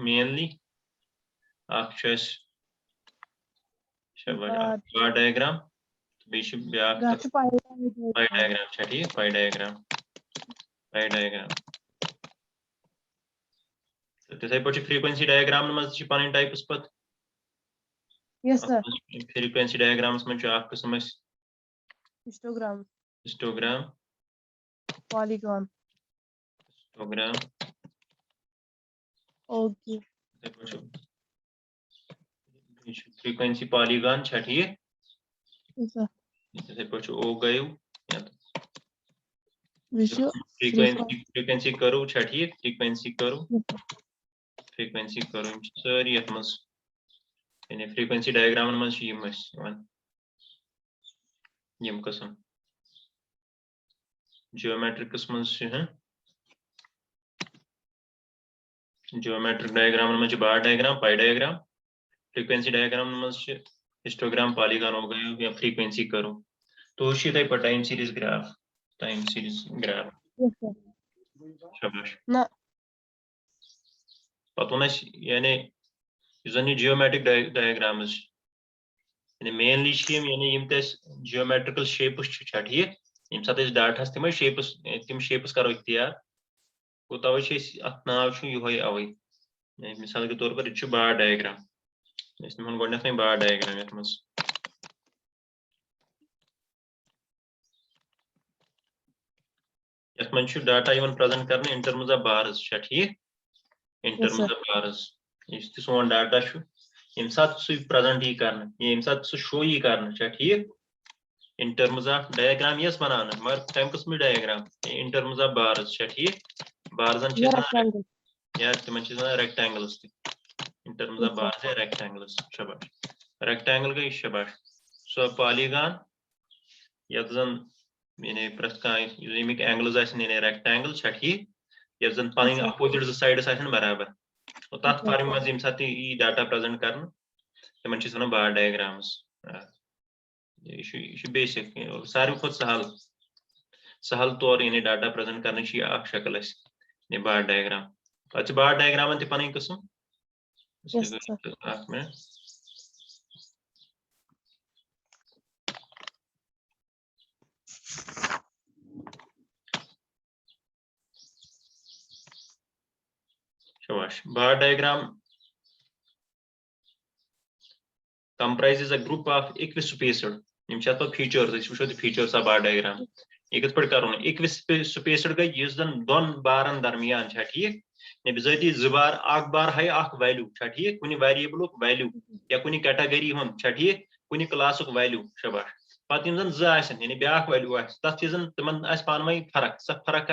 mainly bar diagram pie diagram pie diagram frequency diagram types Yes, sir. frequency diagrams histogram Polygon. Okay. frequency polygon Yes, sir. frequency curve frequency curve sorry frequency diagram geometric geometric diagram bar diagram pie diagram frequency diagram histogram polygon या frequency curve तो time series graph Yes, sir. शाबाश No. यानी geometric diagrams mainly geometrical shapes ठीक data shapes shapes करो इख्तियार वो तवै नाव अवै मिसाल के तौर पर यह बार डायग्राम बार डायग्राम ये डाटा प्रेजेंट कर इन टर्म्स ऑफ बार्स ठीक इन टर्म्स ऑफ बार्स सोन डाटा ये प्रेजेंट यी कर ये शो यी कर ठीक इन टर्म्स ऑफ डायग्राम यस बनाना मगर तम कस्म diagram in terms of bars ठीक बार्सन या तिम rectangles in terms of bars या रेक्टेंगल्स शाबाश रेक्टेंगल गई शाबाश सो पॉलीगॉन यत जन यानी प्रत कमिक एंगल्स रेक्टेंगल ठीक यत जन पन अपोजिट साइड्स बराबर तथ फॉर्म मज यम साथ यी डाटा प्रेजेंट कर तिमन वन बार डायग्राम्स यह बेसिक सारे खुद सहल तौर यानी डाटा प्रेजेंट करने शक्ल बार डायग्राम पे बार डायग्राम तन पन किस्म मिनट शाबाश बार diagram comprises a group of equispaced features features of bar diagram ये कत करो equispaced गई यस जन दोन बारन दरमियान ठीक ने बिजाती बार बार है वैल्यू ठीक कुछ वेरिएबल वैल्यू या कुछ कैटेगरी हुन ठीक कुछ क्लास वैल्यू शाबाश पत यम जन यानी ब्या वैल्यू तथ तिमन पान वही फर्क फर्क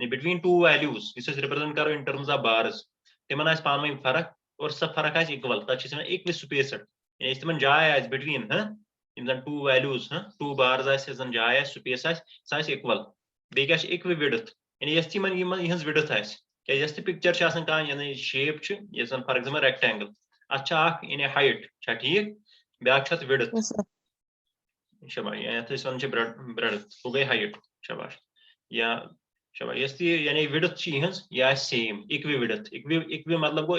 बिटवीन टू वैल्यूज रिप्रेजेंट करो इन टर्म्स ऑफ बार्स तिमन पान वही फर्क और फर्क इक्वल तथ इक्विस्पेस्ड तिम जाय between two values two bars जाय स्पेस सह इक्वल बे इक्वि विड्थ यानी यह विड्थ यस पिक्चर कह शेप फॉर एग्जाम्पल रेक्टेंगल अच्छा यानी हाइट ठीक ब्या विड्थ शाबाश ब्रेड्थ वो गई हाइट शाबाश या शाबाश यानी विड्थ यह सेम इक्वि विड्थ इक्वि मतलब गो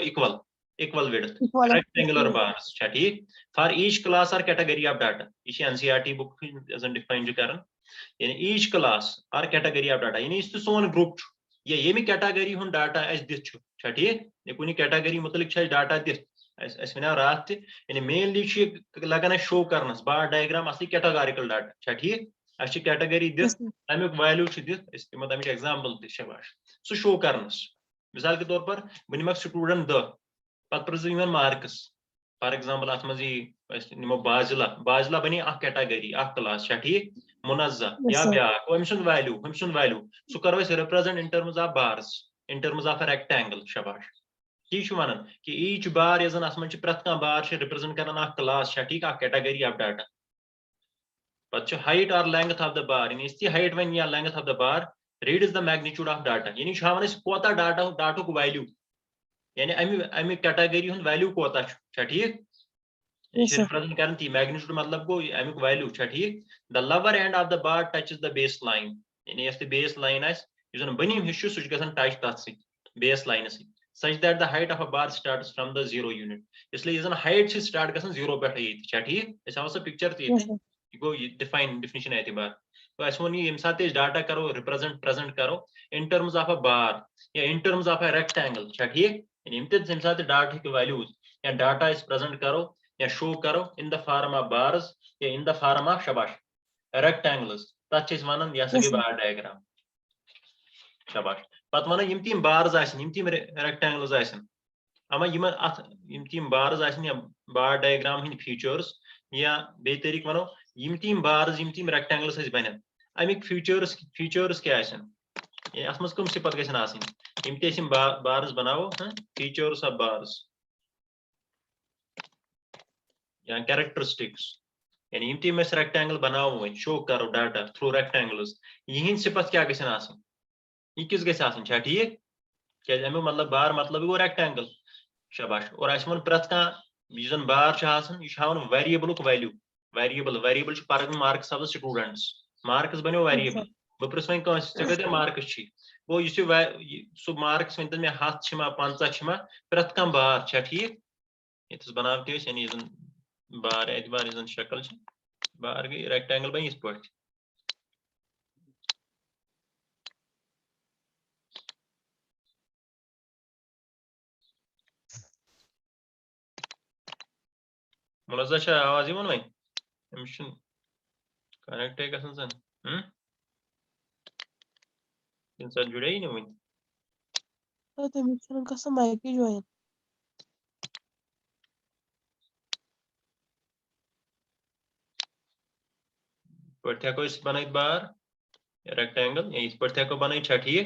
इक्वल विड्थ रेक्टेंगुलर बार्स ठीक फॉर ईच क्लास और कैटेगरी ऑफ डाटा यह एनसीईआरटी बुक डिफाइन कर यानी ईच क्लास और कैटेगरी ऑफ डाटा यानी सोन ग्रुप ये यमि कैटेगरी हुन डाटा दिख ठीक कुछ कैटेगरी मुतलिक डाटा दिख वन रात यानी मेनली लगन शो करनस बार डायग्राम असली कैटेगोरिकल डाटा ठीक अच्छी कैटेगरी दिख तमिक वैल्यू दिख तमिक एग्जाम्पल शाबाश सह शो करनस मिसाल के तौर पर बह निमक स्टूडेंट 10 पे प्रेजेंट मार्क्स फॉर एग्जाम्पल अत मज निमो बाजिला बनी कैटेगरी क्लास ठीक मुनज़्ज़ा या ब्या वैल्यू सह करो represent in terms of bars in terms of rectangle शाबाश ती वन कि ईच बार यह अत मे प्रत बार रिप्रेजेंट कर क्लास ठीक कैटेगरी ऑफ डाटा पे हाइट और लेंथ ऑफ द बार यानी हाइट वन या length of the bar read is the magnitude of data यानी वन कोता डाटुक वैल्यू यानी अमि कैटेगरी हुन वैल्यू कोता ठीक रिप्रेजेंट कर मैग्नीट्यूड मतलब गो अमुक वैल्यू ठीक the lower end of the bar touches the base line यानी बेस लाइन बनीम हिस्सू सह टच तथ base line such that the height of a bar starts from the 0 unit. इसलिए ये height से start गसन 0 पे है क्या ठीक ऐसा हो picture थी Yes, sir. ये गो definition है बार तो ऐसा वो नहीं इम्सात डाटा करो represent present करो in terms of a bar या in terms of a rectangle क्या ठीक इम्सात डाटा की values या data is present करो या show करो in the form of bars या in the form of shabash rectangles तच इस वनन या सके bar diagram शाबाश पत वन यम तीम बार्स आसन यम तीम रेक्टेंगल्स आसन अमा यम अथ यम तीम बार्स आसन या बार डायग्राम हिंद फीचर्स या बे तरीक वनो यम तीम बार्स यम तीम रेक्टेंगल्स इस बने अमिक फीचर्स क्या आसन ये असमस कम सिफत गसन आसन यम ते सिम बार्स बनाओ फीचर्स ऑफ बार्स या कैरेक्टरिस्टिक्स यानी यम तीम रेक्टेंगल बनाओ शो करो डाटा थ्रू रेक्टेंगल्स यहिंद सिफत क्या गसन आसन ये किस गैस आसन छा ठीक क्या अमु मतलब बार मतलब वो रेक्टेंगल शाबाश और आसमन प्रत का यजन बार छ आसन ये हावन वेरिएबल वैल्यू वेरिएबल छ परगन marks of the students marks बनो वेरिएबल बो प्रस वइन कस छ गदे मार्क्स छी वो ये सो मार्क्स वइन में हाथ छमा 50 छमा प्रत का बार छ ठीक इतस बनावते यानी यजन बार एतबार यजन शक्ल छ बार गई रेक्टेंगल बन इस पट मुलज़ा शाह आवाज़ ही मन भाई मिशन कनेक्ट है कसम सन इंसान जुड़े ही नहीं हुई तो मिशन का समय की ज्वाइन पढ़ते को इस बनाई बार रेक्टेंगल या इस पढ़ते को बनाई छठी है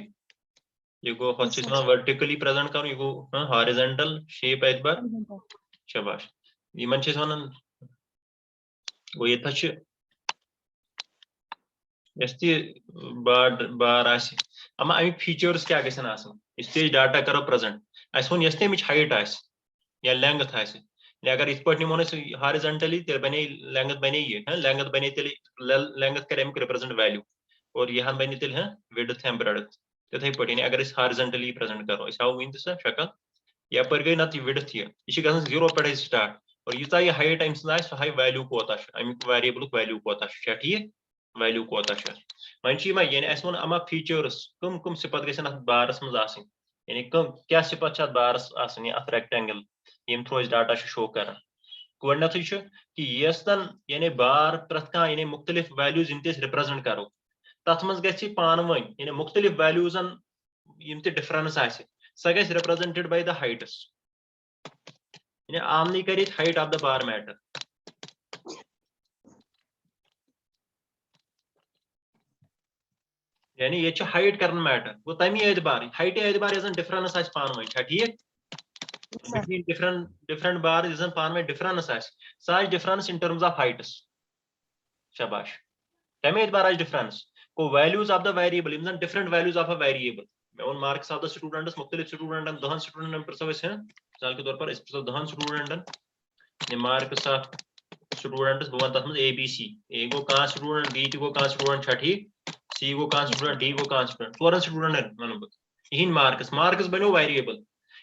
ये को हॉस्टिस में वर्टिकली प्रेजेंट करूँ ये को हॉरिजॉन्टल शेप है इस बार शाबाश ये मंचे सोनन वो ये था यस्ती बार आसी अमा अमिक फीचर्स क्या गसन आसन इसते डाटा करो प्रेजेंट आसन यस्ते मिच हाइट आस या लेंथ आस अगर इस पट निमोन हॉरिजॉन्टली तेल बने लेंथ बने ये लेंथ बने तेल लेंथ करे अमिक रिप्रेजेंट वैल्यू और यहां बने तेल विड्थ एंड ब्रेड्थ तथे पट यानी अगर इस हॉरिजॉन्टली प्रेजेंट करो इस हाउ इन सा शक्ल या पर गई नत विड्थ ये गसन 0 पे स्टार्ट और यूता ये हाइट अम्स सो हाई वैल्यू कोता अमिक वेरिएबल वैल्यू कोता ठीक वैल्यू कोता वन यानी अस वो अमा फीचर्स कम सिफत गसन अथ बारस मज आसन यानी क्या सिफत बारस आसन अथ रेक्टेंगल यम थ्रू डाटा शो कर गोडनथु कि यस्तन यानी बार प्रत कह यानी मुख्तलिफ वैल्यूज यम रिप्रेजेंट करो तथ मज गि पान वन यानी मुख्तलिफ वैल्यूजन यम डिफरेंस आस सह गि रिप्रेजेंटेड बाय द हाइट्स यानी आमनी कर height of the bar matter यानी ये हाइट कर मैटर वो तमी एतबार हाइट एतबार यजन डिफरेंस आस पान वन ठीक between different bar यजन पान वन डिफरेंस आस सह difference in terms of heights शाबाश तमी एतबार आस डिफरेंस को वैल्यूज ऑफ द वेरिएबल यजन different values of a variable मैं उन मार्क्स ऑफ द स्टूडेंट्स मुख्तलिफ स्टूडेंटन 10 स्टूडेंटन प्रसव मिसाल के तौर पर इस प्रसव 10 स्टूडेंटन ये मार्क्स ऑफ स्टूडेंट्स बवन तथ ए बी सी ए गो कह स्टूडेंट बी गो कह स्टूडेंट छा ठीक सी गो कह स्टूडेंट डी गो कह स्टूडेंट 4 स्टूडेंट वन बह यहन मार्क्स बनो वेरिएबल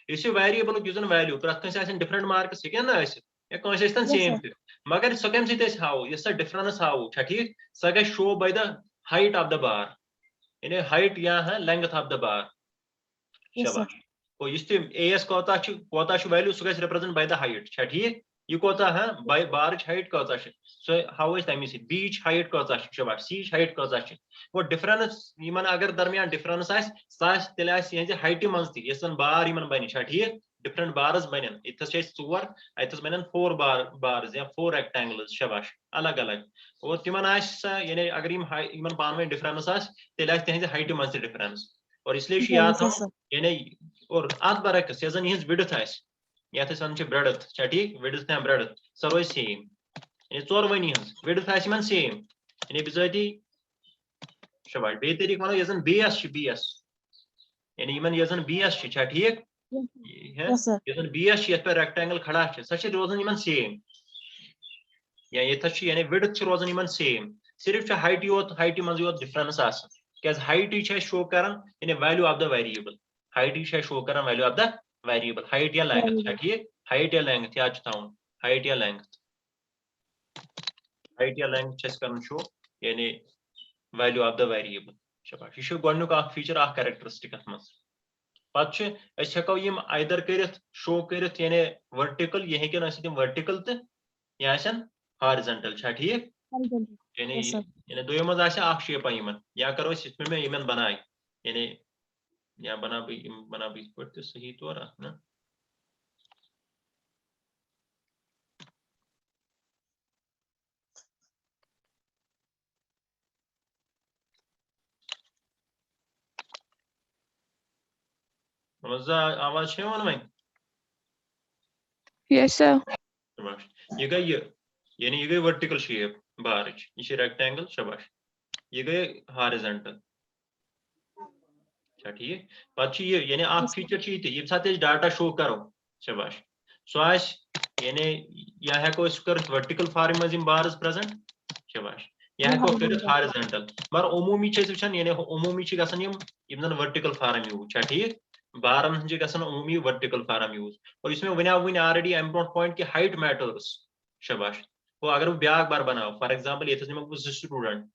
इस वेरिएबल यूजन वैल्यू प्रत कंस आसन डिफरेंट मार्क्स हेकन ना या कंस आसन सेम थे मगर सो कम सत हाव ये सा डिफरेंस हाव छा ठीक सह गई show by the height of the bar यानी हाइट या है लेंथ ऑफ द बार शाबाश तो इस एएस कोता वैल्यू सो गई रिप्रेजेंट बाय द हाइट छा ठीक ये कोता है बाय बार हाइट कोता सो हाउ इज तमी से बीच हाइट कोता शाबाश सी हाइट कोता वो डिफरेंस यमन अगर दरमियान डिफरेंस आस तेल आस हाइट मंज ती यसन बार यमन बन छा ठीक डिफरेंट बार्स बनन इतस 4 अतस बनन 4 बार्स या 4 रेक्टेंगल्स शाबाश अलग अलग और तिमन आस यानी अगर यमन पान में डिफरेंस आस तेल आस तिहंज हाइट मंज डिफरेंस और इसलिए याद थो यानी और अत बरक्स यजन यहंज विड्थ आस यथ वन ब्रेड्थ छा ठीक विड्थ या ब्रेड्थ सो रोज सेम यानी 4 वनी विड्थ आस यमन सेम यानी बिजाती शाबाश बे तरीक वनो यजन बीएस यानी यमन यजन बीएस छा ठीक यजन बीएस यथ पे रेक्टेंगल खड़ा सह रोजन यमन सेम या यथ यानी विड्थ रोजन यमन सेम सिर्फ हाइट मज योत डिफरेंस क्या हाइट शो कर यानी value of the variable height show कर value of the variable height या लेंथ छा ठीक हाइट या लेंथ या थाउन हाइट या लेंथ छस करन शो यानी वैल्यू ऑफ द वेरिएबल शाबाश यह गोडनुक अख फीचर अख कैरेक्टरिस्टिक अथ मस पत हेको यम आइदर करित शो करित यानी वर्टिकल ये हेकन आसित वर्टिकल तो या हॉरिजॉन्टल छा ठीक यानी यानी दोयो मज आसे अख शेप यमन या करो इसमें मैं यमन बनाए यानी या बना भी पड़ते सही तौर ना आवाज है वही Yes, sir. ये गई यानी ये गई वर्टिकल शेप बार ये रेक्टेंगल शाबाश ये गए हॉरिजॉन्टल अच्छा ठीक पत ये यानी अख फीचर ये साथ डाटा शो करो शाबाश सो आस यानी या हेको कर वर्टिकल फॉर्म मज बार्स प्रेजेंट शाबाश या हेको कर हॉरिजॉन्टल मगर उमूमी वचान यानी उमूमी गसन यम वर्टिकल फॉर्म यूज छा ठीक बारन गसन उमूमी वर्टिकल फॉर्म यूज और इसमें वन ऑलरेडी इम्पोर्टेंट पॉइंट कि हाइट मैटर्स शाबाश वो अगर वो ब्याक बार बनाओ फॉर एग्जांपल ये निम बह स्टूडेंट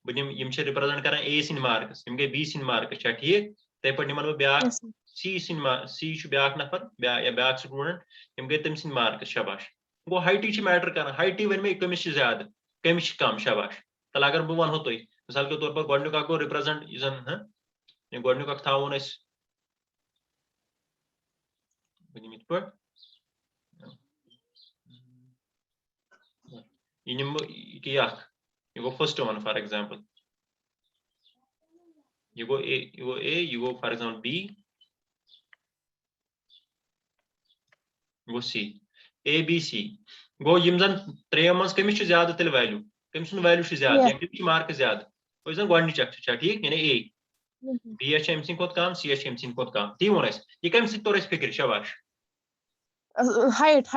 बम रिप्रेजेंट कर ए सिंद मार्कस गई बी सिंद मार्कस छा ठीक ते पे निमन ब्याक सी सी ब्याक नफर या ब्याक स्टूडेंट यम गई तम सिंद मार्कस शाबाश गो हाइटी मैटर कर हाइटी वन मे कमिस ज्यादा कमिस कम शाबाश तल अगर बह वनो तुम मिसाल के तौर पर गोडनुक गो रिप्रेजेंट यह गोडनुक थावन यह गो फर्स्ट वन फॉर एग्जांपल ये गो ए ये गो फॉर एग्जांपल बी गो सी ए बी सी गो यम जन त्रेयो मज कमिस ज्यादा तेल वैल्यू कमिस वैल्यू ज्यादा कमिस मार्क ज्यादा वो जन गोडनिच अख ठीक यानी ए बी अम सद कम सी अम सद कम ती वो यह कम सर फिक्र शाबाश हाइट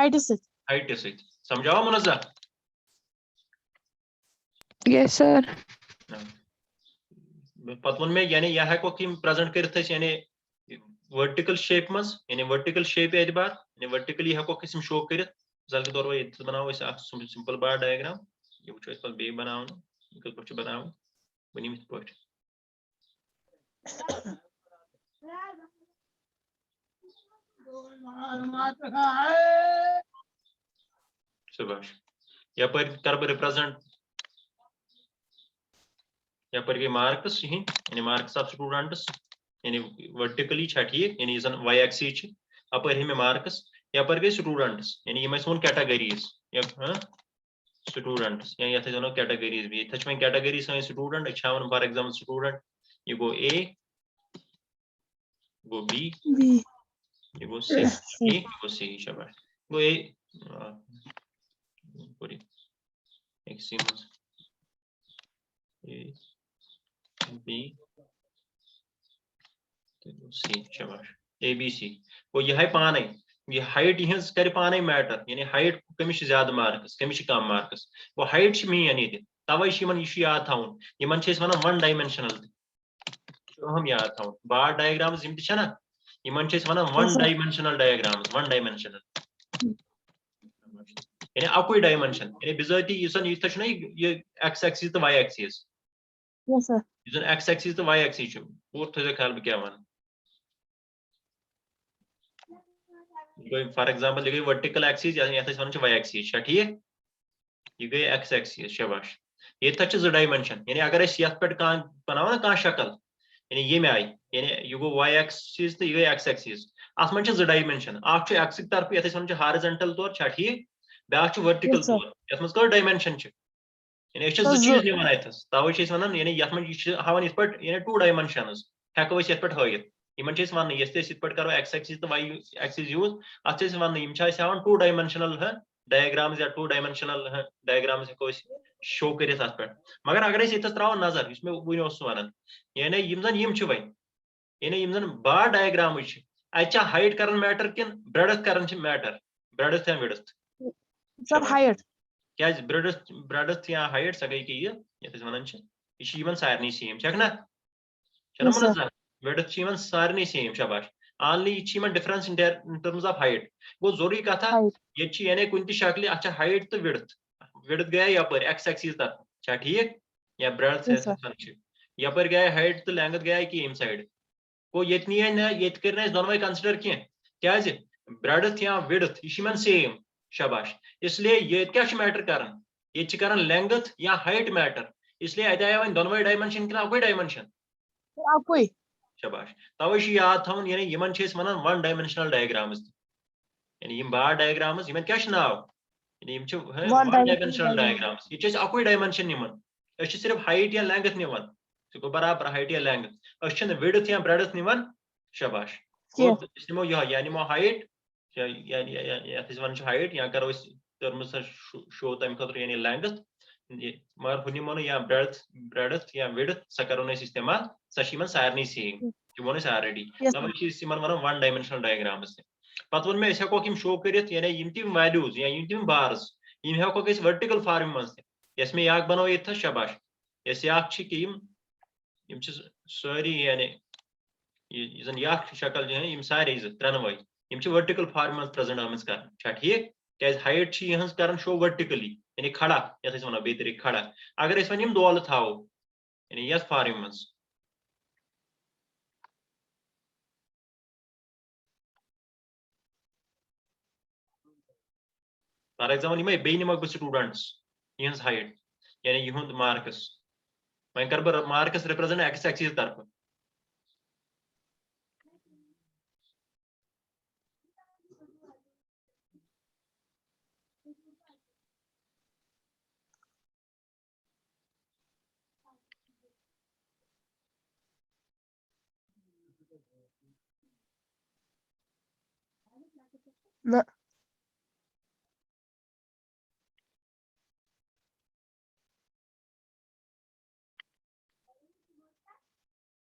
समझाओ मुनज़्ज़ा Yes, sir. पत वो मे यानी यह हेको प्रेजेंट कर यानी वर्टिकल शेप मज यानी वर्टिकल शेप एतबार यानी वर्टिकली हेको शो कर मिसाल के तौर पर ये बनाओ सिंपल बार डायग्राम ये वो पे बे बनाओ कल बनाओ बनी पे शाबाश यपर कर बह रिप्रेजेंट यपर गई मार्क्स यानी मार्क्स ऑफ स्टूडेंट्स यानी वर्टिकली छा ठीक यानी जन वाई एक्सिस अपर मे मार्क्स यपर गई स्टूडेंट्स यानी यम वो कैटेगरीज स्टूडेंट्स या ये वन कैटेगरीज भी ये वो कैटेगरी सन student one for example student ये गो ए गो बी ये गो सी ठीक ये गो सी शाबाश गो ए पूरी एक सी ए बी सी शाबाश ए बी सी वो यह पान यह हाइट यह कर पान मैटर यानी हाइट कमिस ज्यादा मार्क्स कमिस कम मार्क्स वो हाइट मीन ये तवे यह याद थावन इन वन वन डायमेंशनल अहम याद थावन बार डायग्राम्स ना in one one dimensional diagrams one dimensional यानी अकुई डायमेंशन यानी बिजाती ये एक्स एक्सिस तो वाई एक्सिस एक्स एक्सिस तो वाई एक्सिस पूर थो ख्याल बह क्या वन फॉर एग्जांपल ये गई वर्टिकल एक्सिस ये वन वाई एक्सिस ठीक ये गई एक्स एक्सिस शाबाश ये ज डायमेंशन यानी अगर पे बनाओ ना कह शक्ल यानी ये आई यानी यह गो वाई एक्सिस तो यह गई एक्स एक्सिस अत मन ज डायमेंशन अख एक्स तरफ ये वन हॉरिजॉन्टल तौर छा ठीक ब्याक वर्टिकल तौर ये मज कह डायमेंशन यानी चीज निवान अथस तवे वन यानी ये हावन इत यानी टू डायमेंशनस हेको ये पे हयित इन वन ये करो एक्स एक्सिस तो वाई एक्सिस यूज अत वन हावन टू डायमेंशनल डायग्राम्स या टू डायमेंशनल डायग्राम्स हेको शो कर पे मगर अगर ये त्रो नजर मे वन वन यानी यम वन यानी यम बार डायग्राम अत हाइट कर मैटर किन ब्रेडथ कर मैटर ब्रेडथ या विड्थ हाइट क्या ब्रेडथ या हाइट सो गई कि ये वन यह सारे सेम ना विड्थ सारे सेम शाबाश only difference in terms of height वो जरूरी कथा height. ये यानी कुछ शक्ल अच्छा height तो width गया यपर x axis तक क्या ठीक या breadth Yes, sir. यपर गया height तो length गया कि इम side को ये नहीं है ना ये करना है दोनों consider किए क्या है breadth या width ये same शाबाश इसलिए ये क्या मैटर करन ये करन length या height मैटर इसलिए अतः वन दोनों डायमेंशन कि कोई डायमेंशन कोई शाबाश तवे याद थवन यानी यमन वनान वन डायमेंशनल डायग्राम्स यानी यम बार डायग्राम्स यमन क्या नाव यानी यम वन डायमेंशनल डायग्राम्स ये अकोई डायमेंशन निमन अस सिर्फ हाइट या लेंथ निवन सो बराबर हाइट या लेंथ अस विड्थ या ब्रेडथ निवन शाबाश अस निमो यह या निमो हाइट या वन हाइट या करो टर्म्स शो तम खतर यानी लेंथ मगर हु निमो या ब्रेडथ या विड्थ स करो इस्तेमाल स सारे सेम वो ऑलरेडी तब वन डायमेंशनल डायग्राम्स पत वो मे हेको शो कर यानी तम वैल्यूज या तम बार्स हेको वर्टिकल फॉर्म मज मे बनो ये शाबाश कि सारी यानी शक्ल सारे त्रेनवे वर्टिकल फॉर्म मज प्रेजेंट आम कर ठीक क्या हाइट कर शो वर्टिकली यानी खड़ा ये वो बे तरीक खड़ा अगर वन दोल थो यानी ये फॉर्म मज फॉर एग्जाम्पल बे निमक बह स्टूडेंट्स यह हाइट यानी यह मार्क्स वन कर बह मार्क्स रिप्रेजेंट एक्स एक्सिस तरफ ना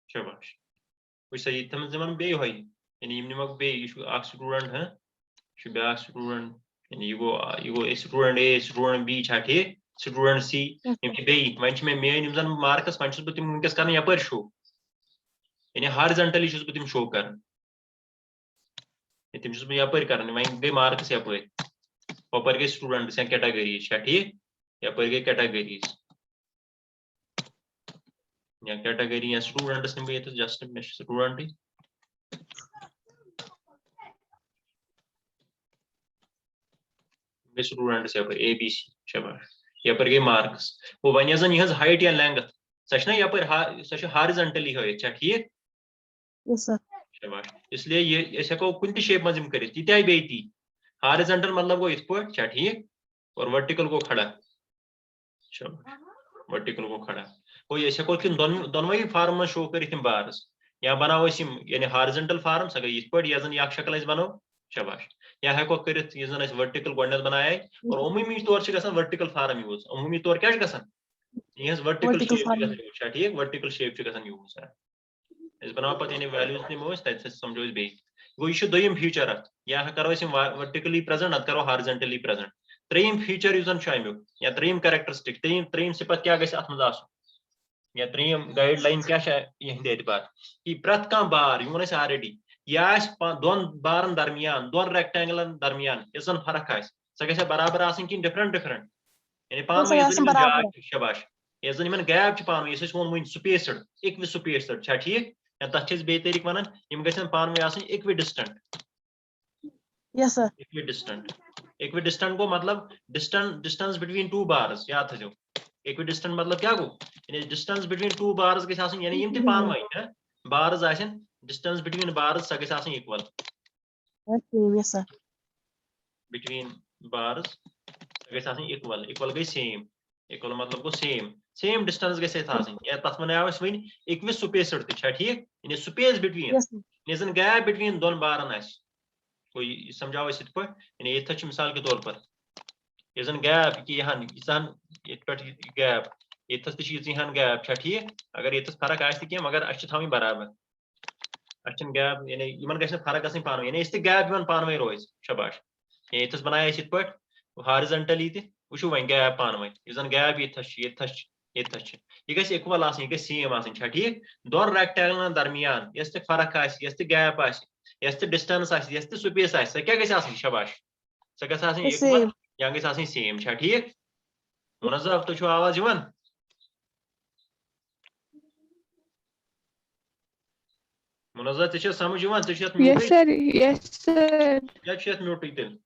शाबाश वो सही तम जमन बे होई यानी निमक बे स्टूडेंट है ब्या स्टूडेंट यानी ये स्टूडेंट ए स्टूडेंट बी ठीक स्टूडेंट सी बे वन मेन जन मार्कस वन बह तम वनकस कर यपर शो यानी हॉरिजॉन्टली बह शो कर तम बह यपर कर वन गई मार्कस यपर वपर गई स्टूडेंट्स या कैटेगरीज ठीक यपर गई कैटेगरीज या कैटेगरी या स्टूडेंट्स निम ये जस्ट स्टूडेंट स्टूडेंट्स यपर ए बी सी शाबाश यपर गई मार्क्स वो वन जन यह हाइट या लेंथ सह यपर सह हॉरिजॉन्टली हाइट ठीक शाबाश इसलिए ये हेको कुन शेप मज कर तीत बे ती हॉरिजॉन्टल मतलब गो इत पे ठीक और वर्टिकल गो खड़ा वर्टिकल गो खड़ा गो ये हेको दोनों फार्म में शो कर बार्स या बनाओ यानी हॉरिजॉन्टल फार्म सह गई इत पे यह जन शक्ल बनो शाबाश या हेको कर जन वर्टिकल गोडनेथ बनाए और अमूमी तौर वर्टिकल फार्म यूज अमूमी तौर क्या यह वर्टिकल शेप ठीक वर्टिकल शेप यूज बनाओ पे यानी वैल्यूज निमो तथ समझो बे गो यह दोम फीचर अत या करो वर्टिकली प्रेजेंट अत करो हॉरिजॉन्टली प्रेजेंट त्रेम फीचर यूजन अमुक या त्रेम कैरेक्टरिस्टिक त्रेम सिफत क्या अत मज या त्रेम गाइडलाइन क्या यहद एतबार कि प्रत कह बार यह वो ऑलरेडी यह दोन बारन दरमियान दोन रेक्टेंगलन दरमियान इस फर्क सह गई बराबर कि डिफरेंट डिफरेंट यानी पान शाबाश ये जन गैप पान ये वो स्पेसड इक्वि स्पेसड ठीक या तथ बे तरीक वन गन पान इक्विडिस्टेंट इक्विडिस्टेंट गो मतलब डिस्टेंस बिटवीन टू बार्स याद थो इक्विडिस्टेंट मतलब क्या गो यानी डिस्टेंस बिटवीन टू बार्स गई यानी यम पान one bars distance between bars सह गई इक्वल बिटवीन बार्स सह गई इक्वल इक्वल गई सेम इक्वल मतलब गो सेम डिस्टेंस गई तथ वन वन इक्वि स्पेसड ठीक यानी स्पेस बिटवीन जन गैप बिटवीन दोन बारन कोई समझाओ इत पे यानी ये मिसाल के तौर पर ये जन गैप कि यहाँ गैप ये गैप ठीक अगर ये फर्क आ मगर अस थी बराबर अस गैप यानी इन गई फर्क गई पान यानी गैप पान वो रोज शाबाश ये बनाए इत पे हॉरिजॉन्टली वो वन गैप पान वन गैप ये गई इक्वल यह गई सेम ठीक दोन रेक्टेंगलन दरमियान यस फर्क यस गैप यस ते डिस्टेंस आसि यस ते स्पेस आसि सो क्या गैस आसि शाबाश सो गैस आसि The इक्वल same. या गैस आसि सेम छा ठीक मुनज़्ज़फ तो छु आवाज यवन मुनज़्ज़फ ते छु समझ यवन ते छु Yes, mute sir. Yes, sir. क्या छु म्यूट तेल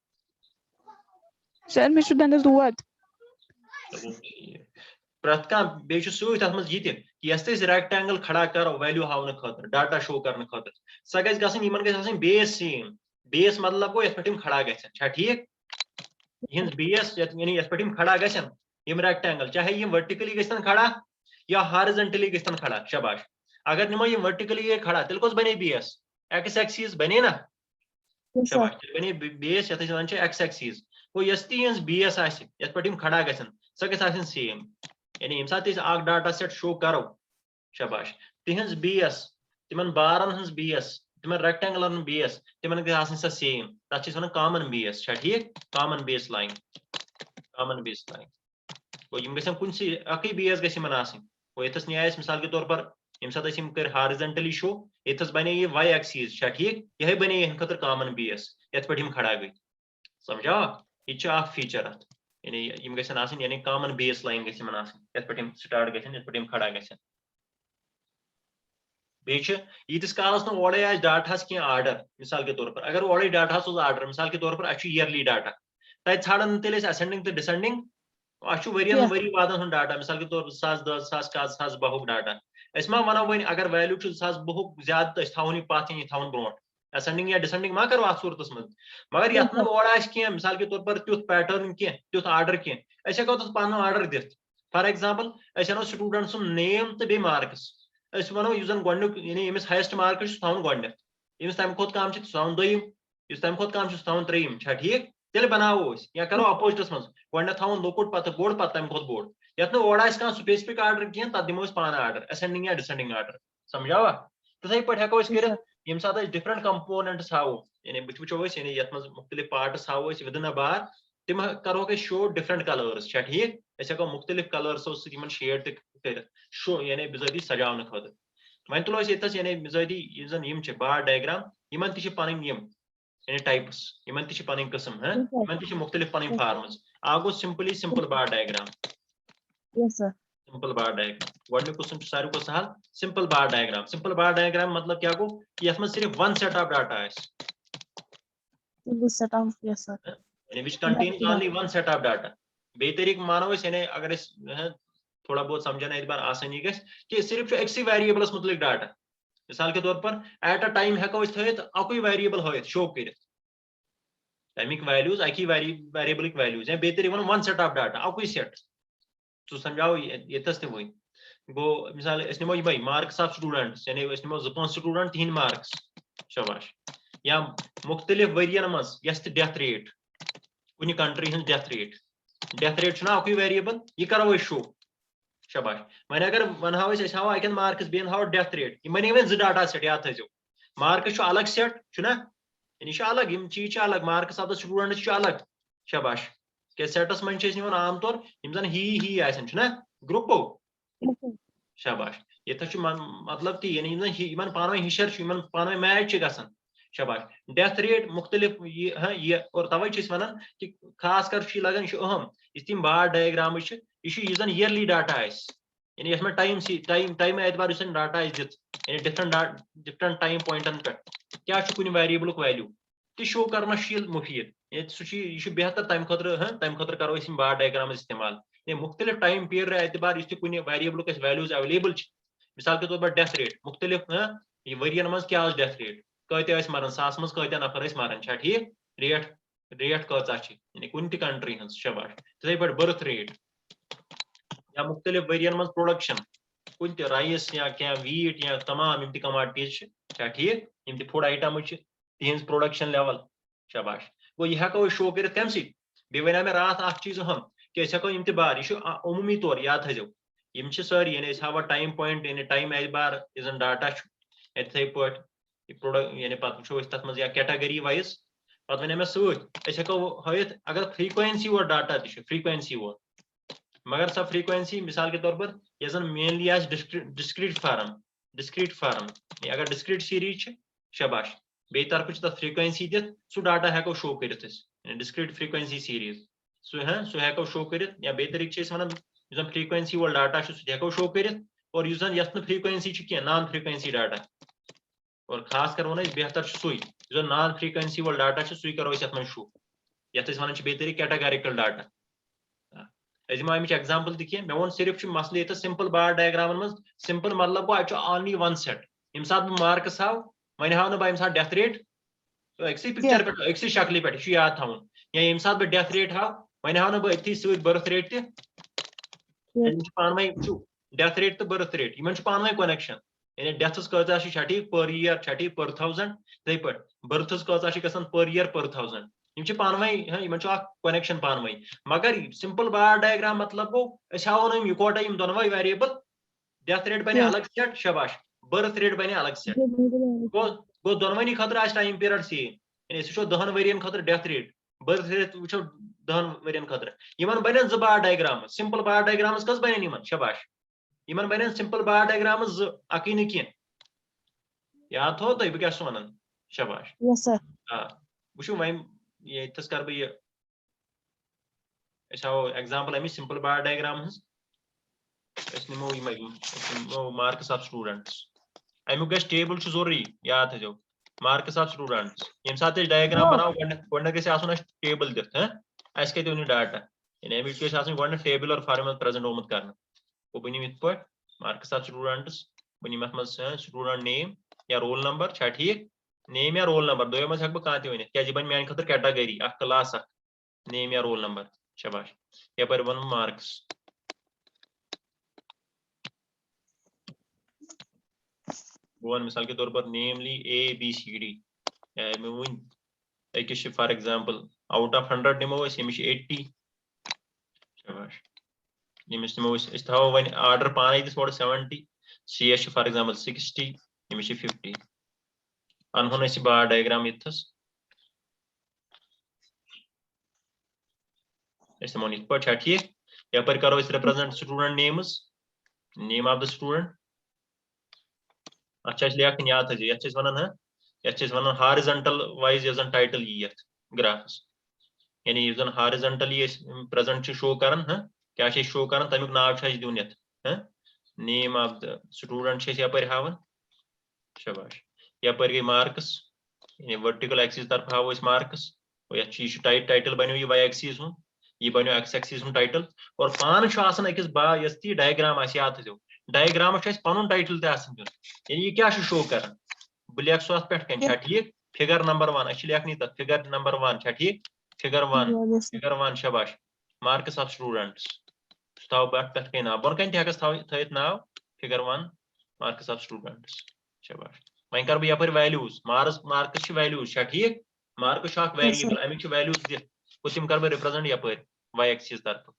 Sir, Mr. Dandas Duwad. चलो ठीक प्रत का बे छु सुई तथ मज यिते कि यस ते रेक्टेंगल खड़ा करो वैल्यू हावन खतर डाटा शो करने खतर स गैस गसन यमन गैस आसि बेस सेम बेस मतलब गो यस पे खड़ा गसन छा ठीक यहन बेस यानी यस पे खड़ा गसन यम रेक्टेंगल चाहे यम वर्टिकली गसन खड़ा या हॉरिजॉन्टली गसन खड़ा शाबाश अगर निमो यम वर्टिकली खड़ा तेल कोस बने बेस एक्स एक्सिस बने ना Yes, sir. शाबाश तेल बने बेस यथ वन एक्स एक्सिस वो यस तीन बेस आसि यस पे खड़ा गसन स गस आसन सेम यानी यम साथ अख डाटा सेट शो करो शाबाश तिहंज बेस तिमन बारन हंस बेस तिमन रेक्टेंगुलर बेस तिमन गस आसन स सेम तथ वन कॉमन बेस छा ठीक कॉमन बेस लाइन वो यम गसन कुनसी अकी बेस गस यमन आसन वो यथस न्यायस मिसाल के तौर पर यम साथ यम कर हॉरिजॉन्टली शो यथस बने ये वाई एक्सिस छा ठीक यही बने यहन खतर कॉमन बेस यथ पे खड़ा गई समझा यह फीचर अत यानी यम गसन आसन यानी कॉमन बेस लाइन गस यमन आसन यथ पे स्टार्ट गसन यथ पे खड़ा गसन यीतिस कालस न ओडे आज डाटा की आर्डर मिसाल के तौर पर अगर ओडे डाटा आर्डर मिसाल के तौर पर अच्छी ईयरली डाटा तब छाड़न तेल असेंडिंग तो डिसेंडिंग अच्छु वरियन Yeah. वरी वादन हुन डाटा मिसाल के तौर पर 2010 2010 डाटा अस मा वनो वन अगर वैल्यू 2010 ज्यादा तो थावन पाथ थावन ब्रोट असेंडिंग या डिसेंडिंग मा करो अत सूरत मज मगर Yes, यथ sir. ओड आ मिसाल के तौर पर तुथ पैटर्न कह तुथ आर्डर कह अस हेको पन आर्डर दिथ फॉर एग्जांपल अस अनो स्टूडेंट सुन नेम तो बे मार्क्स अस वनो युजन गोडनुक यानी यमिस हाईएस्ट मार्क्स थावन गोडनेथ यमिस तम खोत काम छ थावन दोयम युस तम खोत काम छ थावन त्रेयम छा ठीक तेल बनावो या करो अपोजिटस मज गोडनेथ थावन लोकुट पत बोर्ड पत तम खोत बोर्ड यथ न ओड आ स्पेसिफिक आर्डर कह तत दिमो पान आर्डर असेंडिंग या डिसेंडिंग आर्डर समझावा तथे पे हेको Yes, कर sir. यम साथ डिफरेंट कंपोनेंट्स हावो यानी वो यानी यथ मज मुख्तलिफ पार्ट्स हावो विद इन अ बार तिम करो शो डिफरेंट कलर्स छा ठीक अस हेको मुख्तलिफ कलर्सो सम शेड कर शो यानी बिजाती सजावन खतर वन तुलो ये यानी बिजाती यम बार डायग्राम यमन ति पन यम यानी टाइप्स यमन ति पन किस्म है Yes, sir. यमन ति मुख्तलिफ पन Yes, sir. फार्म्स आगो simple bar diagram Yes, sir. Simple bar diagram गोडन क्वेश्चन सारे को सहल सिंपल बार डायग्राम मतलब क्या गो कि यथ में सिर्फ वन सेट ऑफ डाटा है In this set of, yes, sir. यानी which contains Yeah. only one set of data बे तरीक मानो यानी अगर इस थोड़ा बहुत समझना एक बार आसानी गस कि सिर्फ एक्सी वेरिएबल्स मुतलिक डाटा मिसाल के तौर पर एट अ टाइम हेको थत अकुई वेरिएबल होत शो कर तमिक वैल्यूज अकी वेरिएबल वैल्यूज बे तरीक वन वन सेट ऑफ डाटा अकुई सेट तो समझाओ यतस ते वही गो मिसाल अस निमो यमई मार्क्स ऑफ स्टूडेंट्स यानी अस निमो 2 स्टूडेंट तिहन मार्क्स शाबाश या मुख्तलिफ वरियन मज यस डेथ रेट कुछ कंट्री हज डेथ रेट अकुई वेरिएबल यह करो शो शाबाश वन अगर वन हाव हाव अकन मार्क्स बेन हाव डेथ रेट यह बने वन डाटा सेट याद थो मार्क्स अलग सेट यानी अलग यम चीज अलग मार्क्स ऑफ द स्टूडेंट अलग शाबाश क्या सेटस मन आम तौर यम जन ही आसन ग्रुपो Yes, sir. शाबाश ये मतलब ती यानी पान हिशर पान मैच गसन शाबाश डेथ रेट मुख्तलिफ ये और तवे वन कि खास कर लगन अहम इस तम बार डायग्राम यह जन ईयरली डाटा यानी इसमें टाइम एतबार डाटा दित यानी डिफरेंट टाइम पॉइंटन पे क्या कुछ वेरिएबल वैल्यू तो शो करना मुफीद सह बेहतर तम खतर करो बार डायग्राम इस्तेमाल ये मुख्तलिफ टाइम पीरियड एतबार कुछ वेरिएबल वैल्यूज अवेलेबल मिसाल के तौर पर डेथ रेट मुख्तलिफ वरियन मज क्या डेथ रेट कत मरान 100 मज कत नफर मरान ठीक रेट कचा यानी कुन कंट्री हज शाबाश तथे पे बर्थ रेट या मुख्तलिफ वरियन मज प्रोडक्शन कुन राइस या क्या वीट या तमाम यम कमोडिटीज ठीक यम फूड आइटम तिहज प्रोडक्शन लेवल शाबाश गो यह हेको शो कर कम बे वन मे रात अ चीज हम कि हेको यम बार यह अमूमी तौर याद थो यम सारी यानी हावा टाइम पॉइंट यानी टाइम एतबार यन डाटा इथे पे प्रोडक्ट यानी पे तथ मज या कैटेगरी वाइज पे वन मे सको हत अगर फ्रीक्वेंसी वो डाटा फ्रीक्वेंसी वो मगर सा फ्रीक्वेंसी मिसाल के तौर पर यह जन मेनली डिस्क्रीट फार्म अगर डिस्क्रीट सीरीज शाबाश बे तरफ छ तत फ्रीक्वेंसी दित सु डाटा हेको शो करित डिस्क्रीट फ्रीक्वेंसी सीरीज सु हेको शो करित या बे तरीक छ वनान जन फ्रीक्वेंसी वोल डाटा छ सु हेको शो करित और युस जन यस फ्रीक्वेंसी छ के नॉन फ्रीक्वेंसी डाटा और खास कर वन बेहतर सुई जो नॉन फ्रीक्वेंसी वोल डाटा सुई करो यथ शो यथ वन बे तरीक कैटेगरिकल डाटा दिमो अमिच एग्जांपल तह मे वो सिर्फ मसले ये सिंपल बार डायग्राम मज सिंपल मतलब गो अ ओनली वन सेट यम सात बह मार्क्स हाव वन हाव ना बह डेथ रेट अक्सी पिक्चर पे अक्सी शक्ल पे याद थवन या यम सात बह डेथ रेट हाव वन हाव ना बह अथी सत बर्थ रेट पान डेथ रेट तो बर्थ रेट इन पान कनेक्शन यानी डेथस कचा छठी पर ईयर छठी पर 1000 ते पे बर्थस कचा गसान पर ईयर पर 1000 इन पानवे इन कनेक्शन पानवे मगर सिंपल बार डायग्राम मतलब गो हावन इकोटे दोनवे वेरिएबल डेथ रेट बने अलग सेट शबाश बर्थ रेट बने अलग सेट गो दोनवनी खतर आज टाइम पीरियड सेम यानी वो 10 वरियन खतर डेथ रेट बर्थ रेट वो 10 वरियन खतर इन बन ज बार डायग्राम सिंपल बार डायग्राम कस बन इन शबाश इन बन सिंपल बार डायग्राम अकी न कह याद थो तुम बह क्या वन शबाश वो वह यस कर बह एग्जांपल अमिच सिंपल बार डायग्राम निमो मार्क्स ऑफ स्टूडेंट्स अमुक गस टेबल जरूरी याद थो मार्क्स ऑफ स्टूडेंट्स यम सात डायग्राम बनाओ गोड गन टेबल दिख अस कत डाटा यानी अमिक टेबल और फार्मूला प्रेजेंट होमुत कर बह निम इत मार्क्स ऑफ स्टूडेंट्स बह निम अत स्टूडेंट नेम या रोल नंबर छा ठीक नेम या रोल नंबर दोयो मज हेक बह वन क्या बन मान खतर कैटेगरी क्लास नेम या रोल नंबर शबाश यपर वन मार्क्स वन मिसाल के तौर पर नेमली ABCD मे वन अकिस फॉर एग्जांपल आउट ऑफ 100 निमो यमिश 80 शबाश यमिश निमो थो वन आर्डर पाने दिस 70 CS फॉर एग्जांपल 60 यमिश 50 अनहोन बार डायग्राम इथस तमो इत पे ठीक यपर करो represent student names name of the student अच्छा लेखन याद थी ये वन हॉरिजॉन्टल वाइज यह टाइटल यी ग्राफस यानी जन हॉरिजॉन्टली प्रेजेंट शो कर क्या शो कर तमिक नाव दिन नेम ऑफ द स्टूडेंट यपर हावन शबाश यपर गई मार्क्स यानी वर्टिकल एक्सिस तरफ हाव मार्क्स यह टाइटल बनो यह वाई एक्सिस हूँ यह बनो एक्स एक्सिस हूँ टाइटल और पान अकिस ती डायग्राम याद थो डायग्राम पन टाइटल दिन यानी यह क्या शो कर बह लेख सो अत पे ठीक फिगर नंबर 1 अच्छी लेखनी तक फिगर नंबर 1 ठीक फिगर 1 शबाश मार्क्स ऑफ स्टूडेंट्स थो पे नाव बन कन तहस थत नाव फिगर 1 मार्क्स ऑफ स्टूडेंट्स शबाश वह कर बह यपर वैल्यूज मार्क्स वैल्यूज ठीक मार्क्स वेरिएबल अमिक वैल्यूज दिख तम कर रिप्रेजेंट यपर वाई एक्सिस तरफ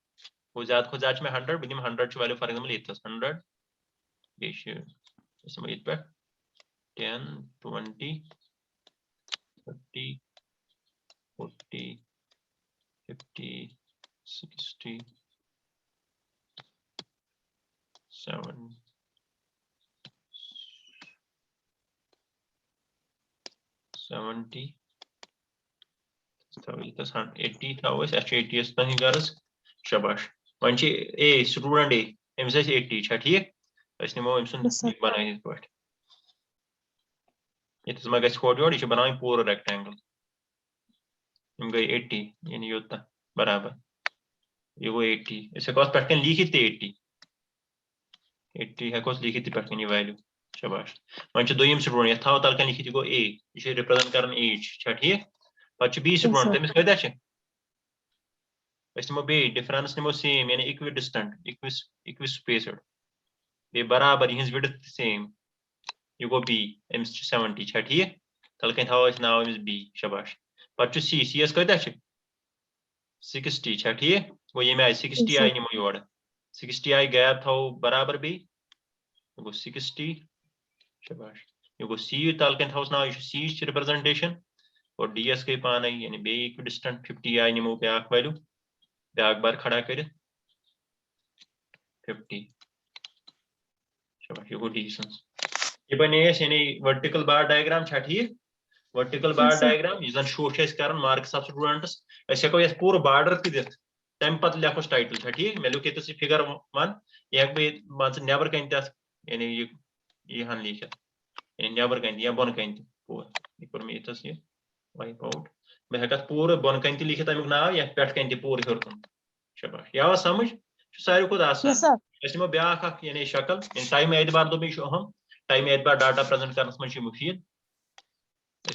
वो ज्यादा खुद ज्यादा 100 बह 100 वैल्यू फॉर एग्जांपल इथस 100 बे पे 10 20 30 40 50 60 7 70 80 80 तन गर्ज शबाश वन ए स्टूडेंट अमिस 80 ठीक निमो बना पे ये मा गोट योर यह बना पूरा रेक्टेंगल यम गई 80 यानी योत बराबर यह गो 80 हेको पे लिखित 80 हेको लिखित पे वैल्यू शबाश वन दोम स्टूडेंट ये थो तलकन लिखित गो ए यह रिप्रेजेंट कर एज ठीक पे बी स्टूडेंट तमिस कत निमो बे डिफरेंस निमो सेम यानी इक्वि डिस्टेंट इक्वि स्पेस्ड बे बराबर यह विड्थ सेम यह गो बी अमिस 70 ठीक तलकन थो नाव अमिस बी शबाश पे सी सी कत 60 ठीक वो ये आय 60 आय निमो योर 60 आय गैप थो बराबर बे गो 60 शबाश यह गो सी तलकन थोस नाव यह सी रिप्रेजेंटेशन और ds गई पान यानी बे इक्वि डिस्टेंट 50 आय निमो ब्या वैल्यू ब्या बार खड़ा कर 50 शबाश यह गो डिस्टेंस यह बने यानी वर्टिकल बार डायग्राम ठीक vertical bar Yes, sir. Diagram इस शो कर मार्क्स ऑफ स्टूडेंट्स ये पूरा बार्डर दिख तम पे लेखोस टाइटल ठीक मे लिख ये फिगर 1 यह मान नबर कन यानी यह लिखित यानी नबर कन या बन कन पूरा मे इतस ये वाइप आउट मैं हेक पूरा बन कन लिखित अमुक नाव या पे कन पूरा हेर कुन शाबाश या समझ सारे खुद आसान Yes, sir. निमो ब्या यानी शक्ल टाइम एतबार दोप यह अहम टाइम एतबार डाटा प्रेजेंट करने मज मुफीद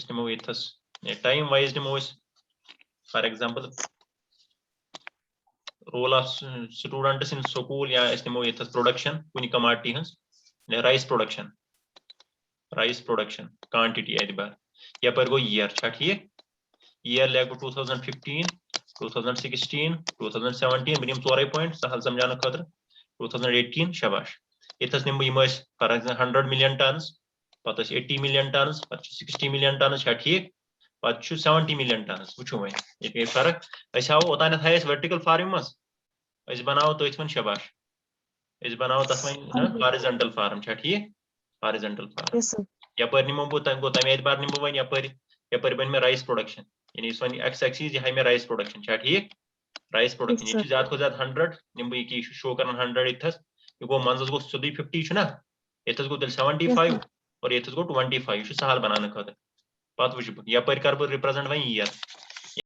निमो इतस टाइम वाइज निमो for example role of students in school या निमो इतस प्रोडक्शन कुन कमाडिटी हंस राइस प्रोडक्शन क्वांटिटी एतबार यपर गो ईयर ठीक ईयर लेगो 2015 2016 2017 बह चोरे पॉइंट सहल समझाने खतर 2018 शाबाश इतस निम फॉर एग्जांपल 100 मिलियन टन्स पत 80 मिलियन टन्स पत 60 मिलियन टन्स ठीक पत 70 मिलियन टन्स वो वो ये फर्क हाव ओतान वर्टिकल फार्म मज बनाओ तथ मन शाबाश बनाओ तथ वन हॉरिजॉन्टल फार्म ठीक हॉरिजॉन्टल फार्म Yes, sir. यपर निमो बो गो तम एतबार निमो वन यपर बन मे राइस प्रोडक्शन यानी इस वन एक्स एक्सिस यह मे राइस प्रोडक्शन ठीक राइस प्रोडक्शन Yes, ये sir. ज्यादा खो ज्यादा 100 निम ये शो कर 100 इतस यह गो मंजस गो सोदी 50 ना इतस गो 75 और इतस गो 25 सहल बनाने खतर पत वो यपर कर बह रिप्रेजेंट वन ईयर